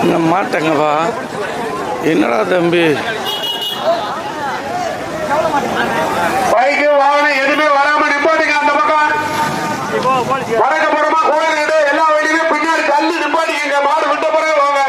இந்த மாட்டேங்கப்பா. என்னடா தம்பி, பைக்கு வாகனம் எதுவுமே வராம நிப்பாட்டிங்க. அந்த பக்கம் வடக்கப்புறமா கோயில் எல்லா வழியுமே பின்னாடி தள்ளி நிப்பாட்டிங்க. மாடு விட்ட பிறகு வாங்க.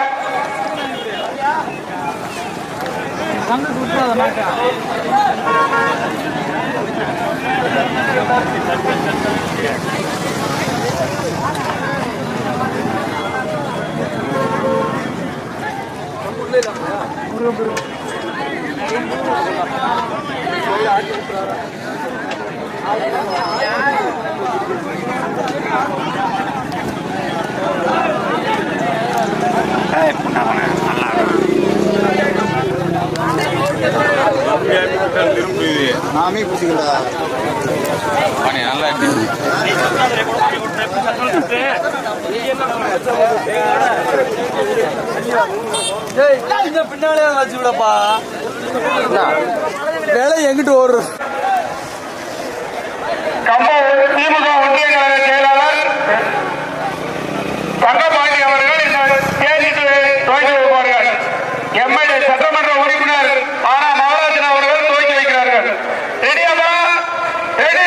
நாமே பிடிச்சிக்கல நல்லா பின்னாலே வச்சு விடப்பா. வேலை எங்கிட்டு ஓடுற திமுக ஒன்றிய கழக செயலாளர் தங்கபாண்டி அவர்கள் இந்த தேதிக்கு துவக்கி வைப்பார்கள். எம்எல்ஏ சட்டமன்ற உறுப்பினர் ஆனா மகாராஜன் அவர்கள் துவக்கி வைக்கிறார்கள். ரெடியாமா? ரெடி?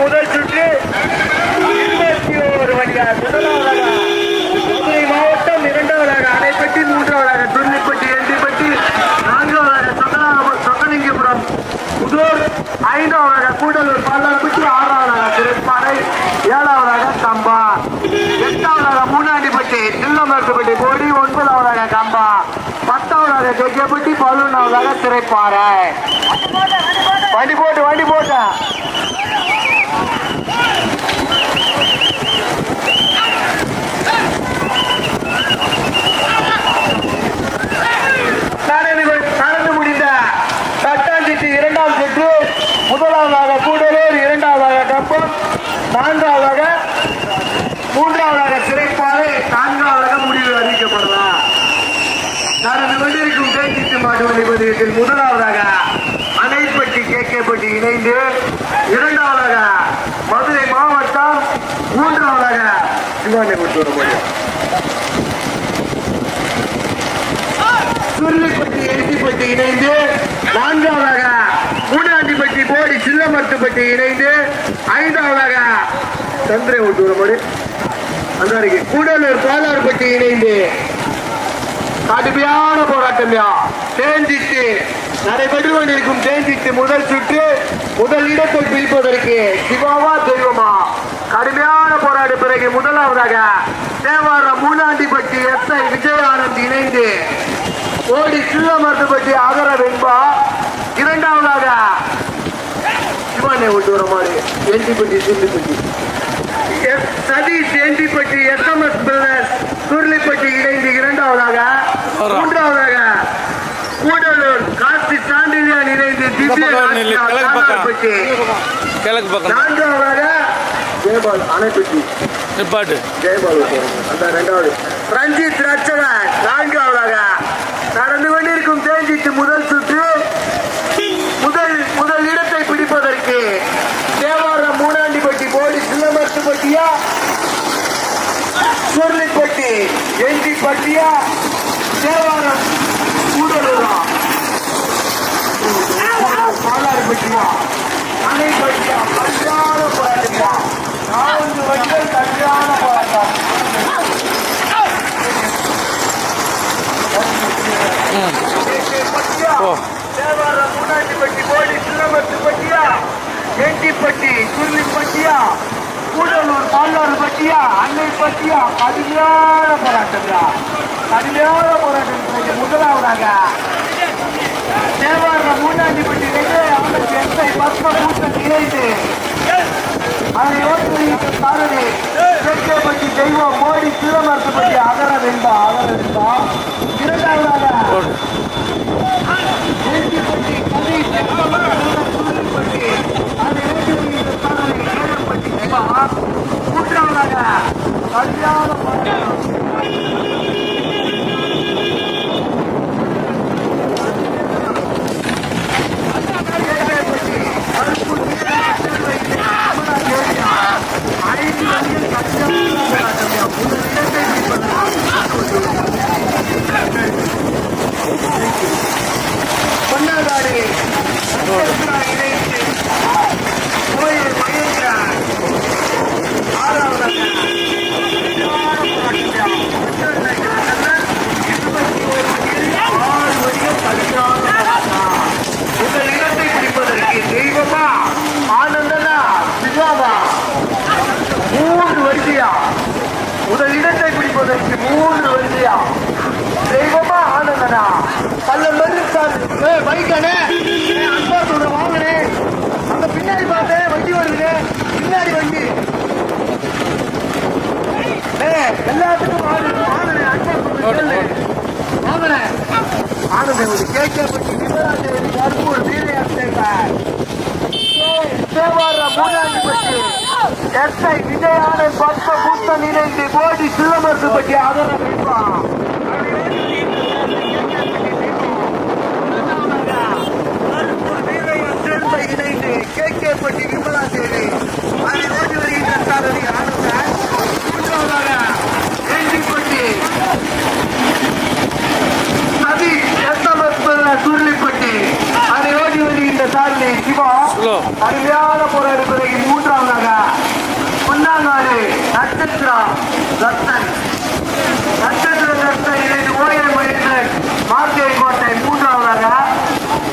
முதல் சுற்று 21 வழியாக மதுரை மாவட்டம், இரண்டாவதாக அணைப்பட்டி, மூன்றாவதாக துள்ளிப்பட்டி, எண்டிப்பட்டி, நான்காவதாக சொக்கலிங்கபுரம் புதூர், ஐந்தாவதாக கூடலூர் பாலார்பட்டி, ஆறாவதாக திருப்பாறை, ஏழாவதாக கம்பா, எட்டாவதாக மூணாண்டிப்பட்டி, தில்லமரத்துப்பட்டி போடி, ஒன்பதாவதாக கம்பா, பத்தாவதாக கெஜப்பட்டி, 11வதாக திரைப்பாறை. வண்டி போட்ட நடந்து முடிந்த தட்டாஞ்சிட்டு இரண்டாம் சுற்று முதலாவதாக கூடலூர், இரண்டாவதாக கம்பம், மூன்றாவதாக சிறைப்பாறை, நான்காவதாக முடிவு அறிவிக்கப்படலாம். நடந்து கொண்டிருக்கும் தேர்ச்சிட்டு மாட்டு வழிபதியத்தில் முதலாவதாக அணைப்பட்டி கேகேப்பட்டி இணைந்து, இரண்டாவதாக மதுரை மாவட்டம், மூன்றாவதாக சிவானிபுரம் சுருளிப்பட்டி எட்டிப்பட்டி இணைந்து, நான்காவதாக மூணாண்டிப்பட்டி போடி சில்லமரத்துப்பட்டி இணைந்து, ஐந்தாவதாக சந்திரை ஒட்டுவரமோடு அந்த கூடலூர் பாலார்பட்டி இணைந்து கடுமையான போராட்டம் தேஞ்சிட்டு நடைபெற்று கொண்டிருக்கும். தேஞ்சிட்டு முதல் சுற்று முதல் இடத்தை பிடிப்பதற்கு சிவாவா தெய்வமா கடுமையான போராட்ட பிறகு முதலாவதாக தேவாரம் மூணாண்டிப்பட்டி எஸ்ஐ விஜயானந்த் இணைந்து ஓடி சில்லமரத்துப்பட்டி அகர வெண்பா, இரண்டாவதாக சிவானை ஒட்டு வர மாதிரி எண்டிப்பட்டி சில்லிப்பட்டி சதீஷ் எண்டிப்பட்டி, SMS பிரதர்ஸ் சுருளிப்பட்டி இணைந்து இரண்டாவதாக, மூன்றாவதாக கூடலூர் காசி சாண்டிலியான் இணைந்து திவ்யப்பட்டி, நான்காவதாக ஜெயபால் அணைப்பட்டி ஜெயபால் அந்த இரண்டாவது ரஞ்சித் ரட்சகன், நான்காவதாக நடந்து கொண்டிருக்கும் தேஞ்சிட்டு முதல் சுற்று முதல் இடத்தை பிடிப்பதற்கு தேவாரம் மூணாண்டிப்பட்டி போடி சில்லமரத்துப்பட்டியா, சுருளிப்பட்டி எண்டிப்பட்டியா, தேவாரம் கூடலூரா, பாலாறுபட்டியா, அணைப்பட்டியா, கல்யாண போராட்டமா, 4 வண்டிகள் கல்யாண போராட்டம். தேவாரம் மூணாண்டிப்பட்டி போடி சில்லமரத்துப்பட்டியா, எண்டிப்பட்டி சுருளிப்பட்டியா, கூடலூர் பாலாறுபட்டியா, அன்னைப்பட்டியா, கடுமையான போராட்டம். முதலாவதாக தேவாரம் மூணாண்டிப்பட்டி எஸ்ஐ பத்மபூஷன் இணைந்து அதை ஓட்டுநர் சாரதி கேகேப்பட்டி தெய்வம் மோடி சிவமரத்துப்பட்டி அகர வெண்பா, இரண்டாவதாக முதலிடத்தை பிடிப்பதற்கு 3 வரிசையா தெய்வமா ஆனந்தனா பல்ல மறுத்தார் பைக்கானே அன்பா சொல்ற வாங்கினே அந்த பின்னாடி பார்த்தேன் வண்டி வருது பின்னாடி வண்டி எல்லாத்துக்கும் வாங்கினேன் அன்பா சொல்றேன் வாங்கினேன் ஆனந்தன் ஒரு கேட்கப்பட்டு விவராஜேவி கருப்பூர் வீரையார் தேவார மூணாஞ்சிப்பட்டி எஸ்ஐ விஜயானந்த் பத்ம கூட்டம் இணைந்து போடி சிலமரசுப்பட்டி அதனை இணைந்து கேட்கப்பட்டி விமலா தேவி அதை ஓடி வருகின்ற சாரதி ஆனந்தன் மூன்றாவதாக எண்டிப்பட்டி சதி எஸ்எம்எஸ் சுருளிப்பட்டி அதை ஓடி வருகின்ற சாரதி சிவா அருமையான போராடு பிறகு மூன்றாவதாக பொன்னாங்காடு நட்சத்திரா ரத்தன் இணைந்து ஓயர் மயிலன் மார்க்கை கோட்டை மூன்றாவதாக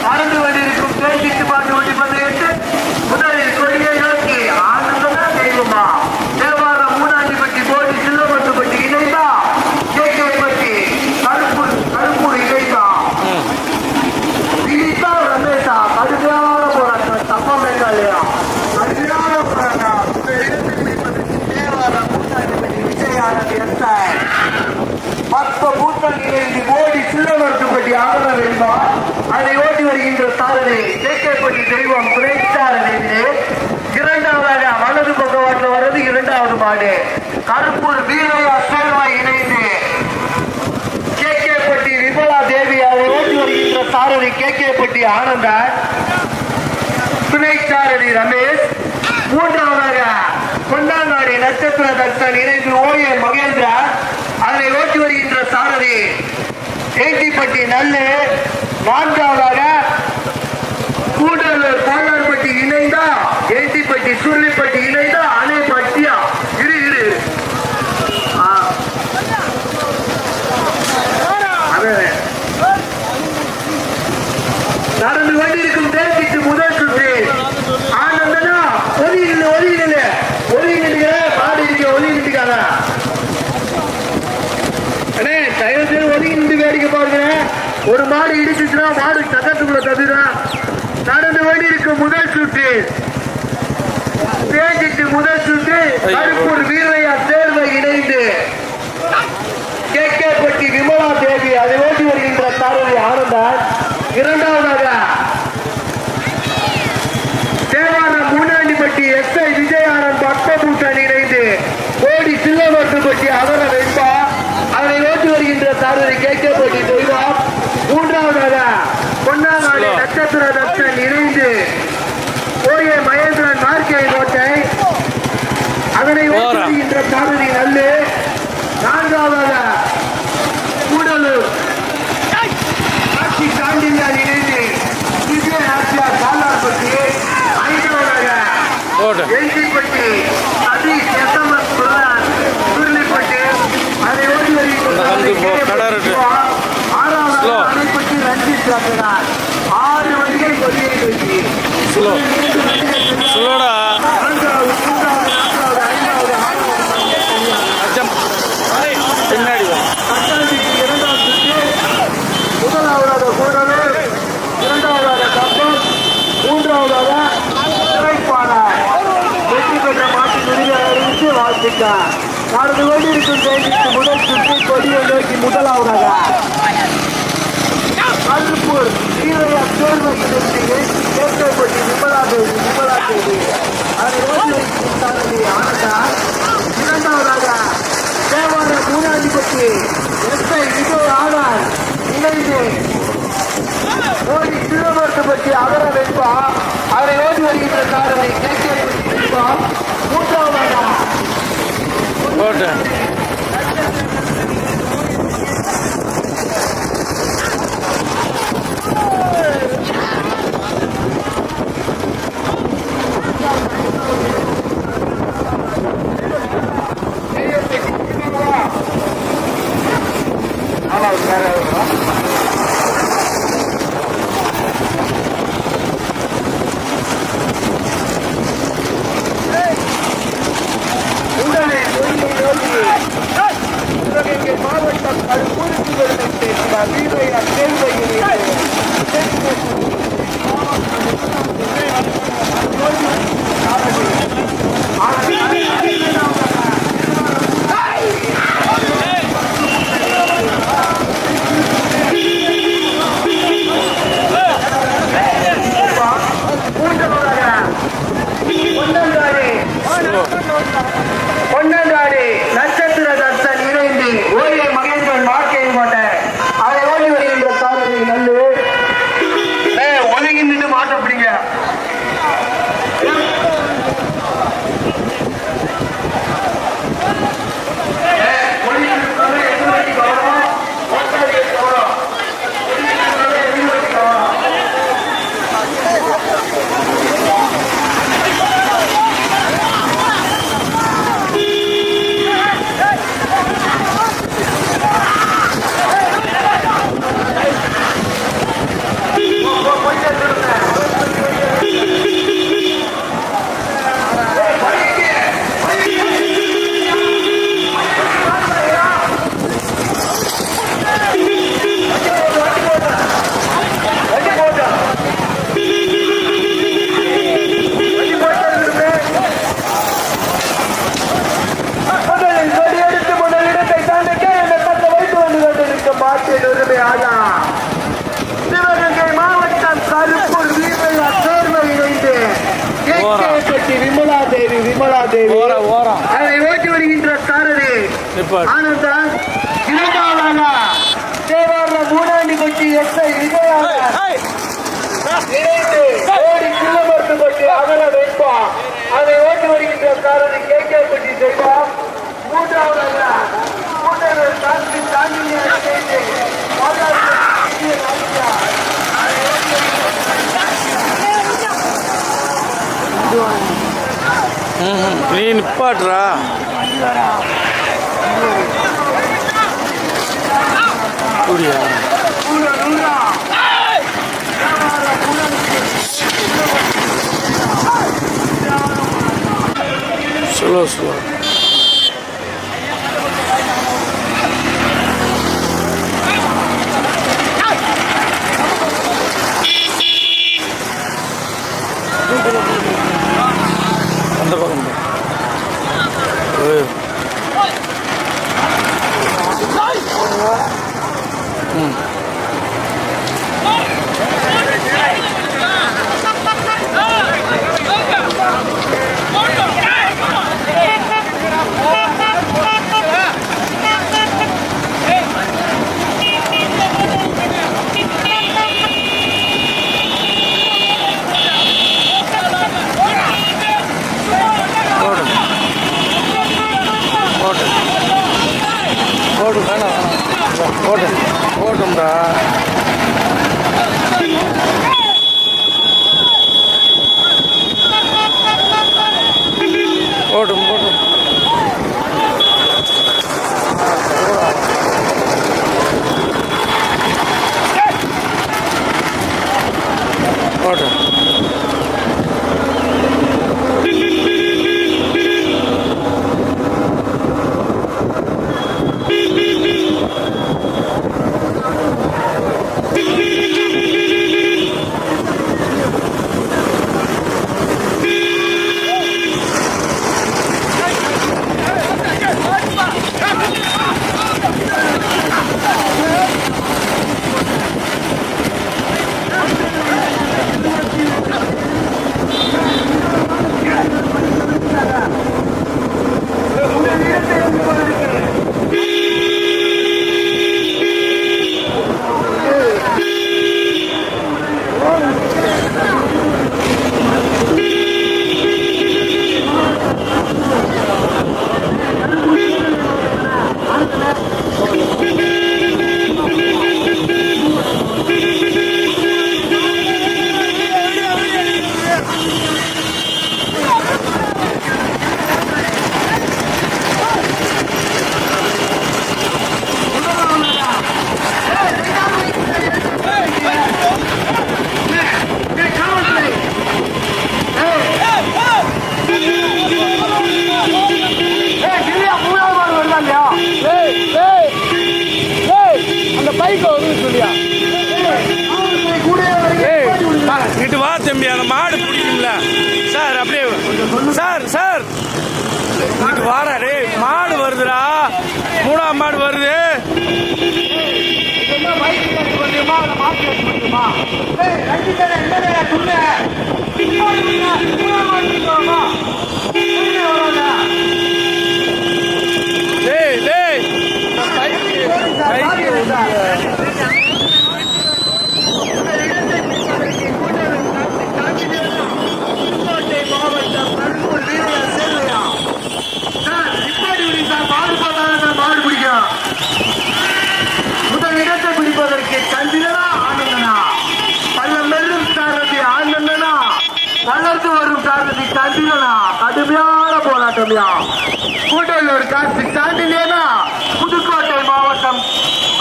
நடந்து கொண்டிருக்கும் தேர்ச்சிட்டு பாட்டு வண்டி பந்தயத்து முதலில் கொடியை நோக்கி ஆனந்தமா தெய்வமா தேவாரம் மூணாண்டிப்பட்டி போட்டி சில்லப்பட்டுப்பட்டி இணைந்தா கேட்கப்பட்டி கருப்பூர் இணைந்தா வினிதா ரமேஷா கடுமையான போராட்டம் தப்பா மேற்காலையா கடுமையான போராட்டம் தேவாரம் மூணாண்டிப்பட்டி விஜயானந்த் எஸ்ஐ பத்ம கூட்டம் இணைந்து ஓடி சில்லவரத்துப்பட்டி ஆதரவு வெல்வார் அதை ஓட்டி வருகின்ற சாரதி கேட்கப்பட்டி தெய்வம் துணைச்சாரதி இரண்டாவதாக வலது பக்கவாட்டில் வர்றது இரண்டாவது மாடு கருப்பூர் வீரையா சேர்வா இணைந்து கேட்கப்பட்டி விமலா தேவி அதை ஓட்டி வருகின்ற சாரதி கேட்கப்பட்டி ஆனந்தன் துணைச்சாரதி ரமேஷ் மூன்றாவதாக கொண்டாங்காடி நட்சத்திர தர்சன் இணைந்து ஓய மகேந்திரா அதனை ஓட்டி வருகின்ற சாரதி ஏண்டிப்பட்டி நல்லு நான்காவதாக கூடலூர் கோலார்பட்டி இணைந்தா ஏண்டிப்பட்டி சுருளிப்பட்டி இணைந்தா அணைப்பட்டியா இரு நடந்து கொண்டிருக்கும் தேர்ச்சிக்கு முதல் சுற்று ஆனந்தனா ஒதுங்கி மாடு இருக்க ஒதுங்கிட்டுக்காங்க தயவு செய்து ஒதுங்கி நின்று வேடிக்கை பாருங்க ஒரு மாடு இடிச்சுச்சுன்னா மாடு சட்டத்துக்குள்ள தவிர நடந்து கொண்டிருக்கும் முதல் சுற்று தேர்ச்சிக்கு முதல் சுற்று கருப்பூர் வீரையா தேர்வை இணைந்து கேட்கப்பட்டி விமலா தேவி அதை ஓட்டி வருகின்ற சாரதி ஆனந்தன் இரண்டாவதாக தேவாரம் மூணாண்டிப்பட்டி எஸ்ஐ விஜயானந்த் பத்ம கூட்டம் இணைந்து கோடி சில்லவரத்துப்பட்டி அதர வெண்பா அதனை ஓட்டி வருகின்ற சாரதி கேட்கப்பட்டி தெய்வம் மூன்றாவதாக பொன்னாங்காடு நட்சத்திர தர்சன் இணைந்து ஓய மகேந்திரன் மார்க்கை கோட்டை அதனை ஓட்டி வருகின்ற சாரதி நல்லு நான்காவதாக கூடலூர் ஆட்சி சாண்டில்யார் இணைந்து விஜய நாச்சியார் காலார்பட்டி ஐந்தாவதாக எல்டிப்பட்டி சதீஷ் எஸ்எம்எஸ் சுருளிப்பட்டி அதை ஓடி வருகின்ற ஆறாவது அணைப்பட்டி ரஞ்சித் ராஜனார் 6 வண்டிகள் கொடியை தூக்கி முதலாவதாக கூடலூர் இரண்டாவதாக கப்பம் மூன்றாவதாக திரைப்பாளர் வெற்றி பெற்ற மாட்டின் உரிமையாளருக்கு வாழ்த்துக்கள் நடந்து கொண்டிருக்கும் தேதிக்கு முதல் சுற்று கொடியை நோக்கி முதலாவதாக கருப்பூர் வீரையா தேர்வையிலிருந்து ஏற்கப்பட்டு விமலா தேவி அதை ஓட்டி ஆனதா. இரண்டாவதாக தேவார மூணாதிபதி எஸ்ஐ விஜய் ஆனார் இணைந்து ஓடி திருவமர்த்தப்பட்டு அகர வெப்பா அவரை ஓடி வருகின்ற காரனை கேட்க. மூன்றாவதாக மாவட்டம் கருப்பூருக்கு வீரையா தேர்வையில் பொன்னங்காடி நட்சத்திர தர்சன் இணைந்து ஓடிய மகேந்திரன் மார்க்கையும் கொண்ட அதை ஓடி வருகின்ற சாரதி நல்லு ஒதுங்கி நின்று மாற்றப்படுங்க. சிவகங்கை மாவட்டம் கருப்பூர் வீரையா தேர்வை இணைந்து விமலா தேவி அதை ஓட்டி வருகின்ற சாரதி ஆனந்தா. இரண்டாவதாக தேவார மூணாண்டிப்பட்டி எஸ்ஐ விஜயா இணைந்து ஓடி சில்லமர்த்தப்பட்டு அகல வைப்பா அதை ஓட்டி வருகின்ற சாரதி கேட்கப்பட்டி செய்வா. மூன்றாவதாக நீ நிப்பாட்டுறா. அப்படியா? Slow slow. அந்த பக்கம் ஓட்டும்டா. ஓட்டும் ஓட்டும். ஓட்டும். மூணாம் மாடு வருது. டேய் டேய் முதல் இடத்தை பிடிப்பதற்கு சந்திரனா ஆனந்தனா, பள்ளம் வெல்லும் சாரதி ஆனந்தனா, வளர்ந்து வரும் சாரதி சந்திரனா. கடுமையான போராட்டம்யா. கூடலூர் காட்சி சாண்டிலேனா, புதுக்கோட்டை மாவட்டம்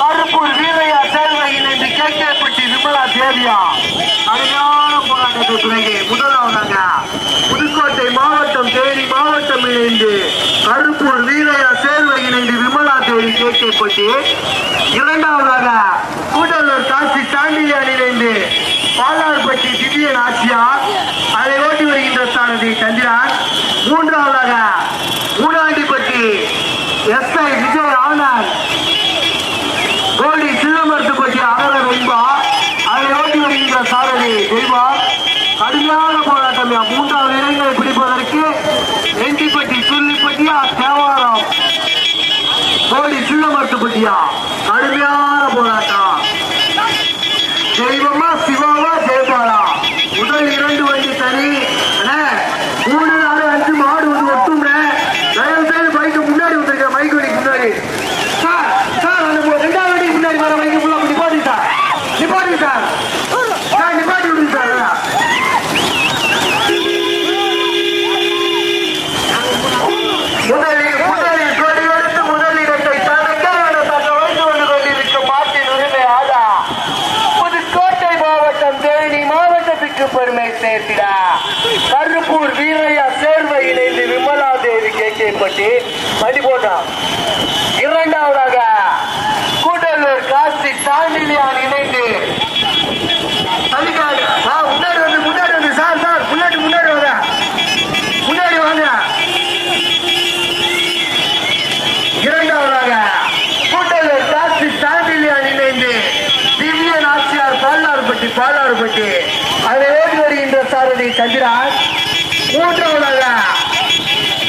கருப்பூர் வீரையா சேர்வை இணைந்து கேட்கப்பட்டு விமலா தேவியா. கடுமையான போராட்டத்தை பிறகு முதலாவதாக புதுக்கோட்டை மாவட்டம் தேனி மாவட்டம் இணைந்து கருப்பூர் வீரையா சேர்வை இணைந்து விமலா தேவி கேட்கப்பட்டு, இரண்டாவதாக கூடலூர் காட்சி சாண்டிலியான் இணைந்து பாலார்பட்டி திவ்யன் ஆட்சியார், அதை ஓட்டி வருகின்ற சாரதி சந்திரன். மூன்றாவதாக மூடாண்டிப்பட்டி SI விஜய் ஆனந்த், கோடி சின்னமருத்துப்பட்டி அகர வெண்பா, அதை ஓட்டி வருகின்ற சாரதி தெய்வா. கடுமையான போராட்டம். மூன்றாவது இடங்களை பிடிப்பதற்கு எண்டிப்பட்டி சுள்ளிப்பட்டியா தேவாரம், கோடி சின்னமருத்துப்பட்டியா. கடுமையான போராட்டம். தெய்வமா சிவாவா ஜெயபாலா. முதல் 2 வண்டி தனி. 3 4 5 மாடு வந்து ஒட்டுங்க. தயவு செய்து பைக்கு முன்னாடி வந்துருக்க. மைக் வண்டிக்கு முன்னாடி சார். சார் அந்த 2வது வண்டிக்கு முன்னாடி வர மைக்கு ஃபுல்லா நிப்பாட்டி சார். நிப்பாட்டி சார். சார் நிப்பாட்டி விடுங்க சார். முதலில் கொடி எடுத்து முதலிடத்தை தனக்கு வைத்து கொண்டு கொண்டிருக்கும் மாட்டின் உரிமை ஆதா. புதுக்கோட்டை மாவட்டம் தேனி மாவட்டத்துக்கு பெருமை சேர்த்திடா. கருப்பூர் வீரையா சேர்வை இணைந்து விமலா தேவி கேட்கப்பட்டு மடி போட்டான். இரண்டாவதாக கூடலூர் காசி சாண்டிலியான் இணைந்து முன்னாடி வந்து சார். சார் முன்னாடி வாங்க. முன்னாடி வாங்க. இரண்டாவதாக கூட்டலூர் காசி சாண்டிலியான் இணைந்து திவ்யன் ஆட்சியார் பாலாறுபட்டி, அதை ஓடி வருகின்ற சாரதி சந்திரன். மூன்றாவதாக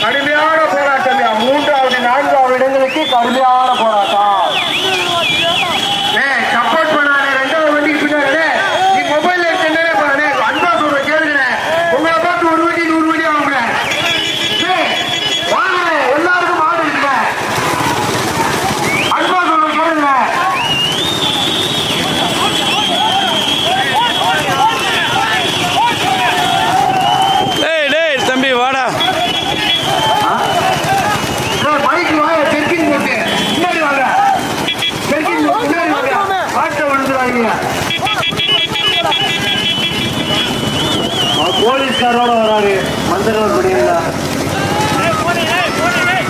கடுமையான போராட்டம். 3வது 4வது இடங்களுக்கு கடுமையான போராட்டம். சப்போர்ட் பண்ணானே 2வது வண்டிக்கு பின்னாடி நீ மொபைல் எடுத்துனே பாருங்க. அன்பா சொல்ற கேளுங்க. உங்களை பார்த்து 1 வண்டி 100 வண்டி ஆகுங்க. வாங்க எல்லாருக்கும் மாடு இருக்குங்க. அன்பா சொல்ற கேளுங்க. டேய் டேய் தம்பி வாடா. பைக் வாங்க. தெற்கின் போட்டு முன்னாடி வாங்க. தெற்கின் முன்னாடி வாங்க. ஆட்டோ விழுந்துறாங்க. போலீஸ்காரோட வராரு. மந்திரவர் படிங்களா.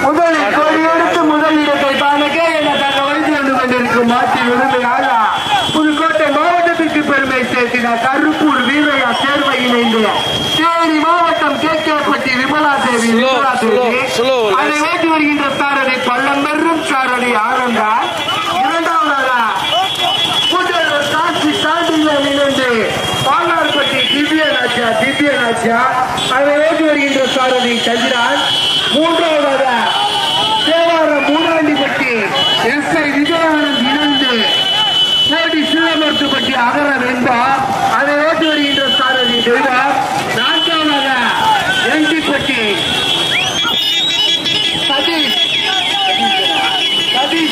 முதலில் கொடி எடுத்து முதலிடத்தை தானக்கே என தங்க வைத்து வந்து கொண்டிருக்கும் மாட்டின் உரிமையாக புதுக்கோட்டை மாவட்டத்திற்கு பெருமை சேர்த்தினார். கருப்பூர் வீரையா சேர்வை இணைந்து தேனி மாவட்டம் கேட்கப்பட்டி விமலா தேவி. அதை ஓட்டி வருகின்ற சாரதி பள்ளம் வெறும் சாரதி ஆனந்தா. இரண்டாவதாக கூட்டலூர் காட்சி சாண்டிலியான் இணைந்து பாலார்பட்டி திவ்யன் ஆட்சியா, அதை ஓட்டி வருகின்ற சாரதி சந்திரன். மூன்றாவதாக தேவாரம் மூடாண்டிப்பட்டி SI விஜயானந்த் இணைந்து கோடி சின்னமருத்துப்பட்டி அகர வெண்பா, அதை ஓட்டி வருகின்ற சாரதி தெய்வா. நான்காவதாக எண்டிப்பட்டி சதீஷ்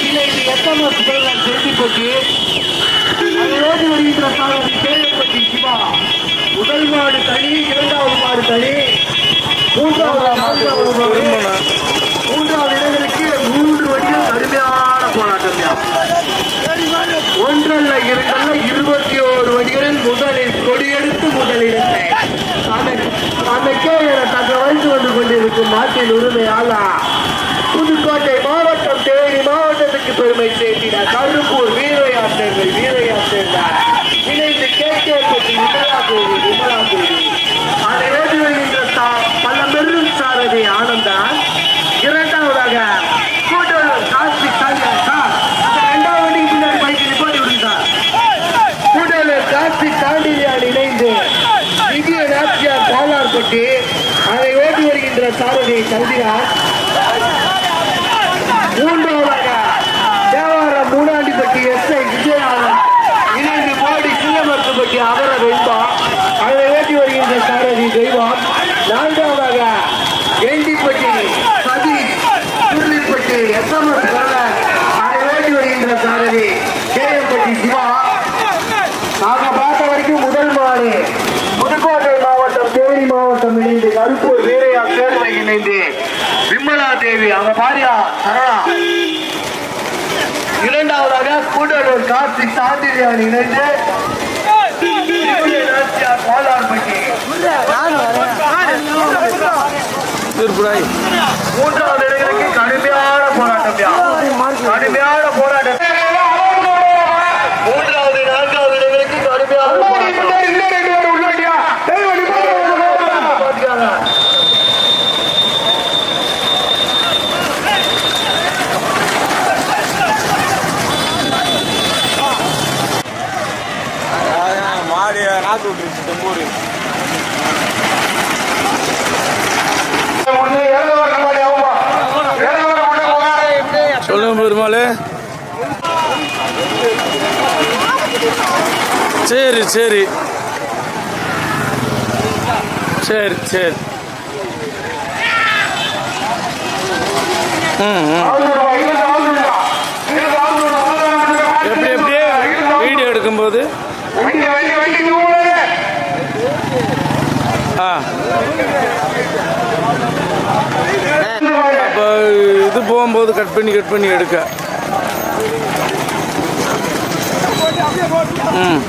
இணைந்து SMS எண்டிப்பட்டி, அதை ஓட்டி வருகின்ற சாரதி கேள்விப்பட்டி சிவா. முதல் மாடு தனி, 2வது மாடு தனி, 3வது 4வது மாடு. 3வது இடங்களுக்கு 3 வண்டிகள் கடுமையான போராட்டம். ஒன்றல்ல 2அல்ல 21 வண்டிகளில் முதலில் கொடியெடுத்து முதலிடத்தை அன்னைக்கே என தங்க வைத்து வந்து கொண்டிருக்கும் மாட்டின் உரிமையாள புதுக்கோட்டை மாவட்டம் தேனி மாவட்டத்துக்கு பெருமை சேர்த்தினார். கருப்பூர் வீரையா சேர்ந்தார். இணைந்து கேட்கப்பட்டு விமலா தேவி. அதை ஓட்டி வருகின்ற பள்ளம் வெறும் சாரதி ஆனந்தான். இரண்டாவதாக கூட்டலூர் மாட்டினார். மூன்றாவதாக தேவாரம் மூணாண்டிப்பட்டி எஸ்ஐ விஜயநாதன் இணைந்து மோடி சின்னமரத்துப்பட்டி அகர வெண்பா அதை ஏற்றி வருகின்ற சாரதி தெய்வம். நான்காவதாக எண்டிப்பட்டி சதீஷ் சுருளிப்பட்டி எஸ்எம்எஸ் கருணன் அதை ஏற்றி வருகின்ற சாரதி கேஎம்பட்டி சிவா. நாங்க பார்த்த வரைக்கும் முதல் மாடு புதுக்கோட்டை மாவட்டம் தேனி மாவட்டம் இணைந்து கருப்பூர் வீரையா சேர்வை இணைந்து விமலா தேவி அவங்க பாரியா சரணா. இரண்டாவதாக கூடலூர் கார்த்திக் சாந்திரியான் இணைந்து கோலார்பட்டி. திருப்புராய் மூன்றாவது இடங்களுக்கு கடுமையான போராட்டம், கடுமையான போராட்டம். மூன்றாவது நான்காவது இடங்களுக்கு கடுமையான போராட்டம். மாடி நாக்கு விட்டுருச்சு தெம்பூர். சொல்லுங்க பெருமாள். சரி சரி சரி சரி. எப்படி எப்படியே வீடியோ எடுக்கும்போது அப்போ இது போகும்போது கட் பண்ணி எடுக்க. ம்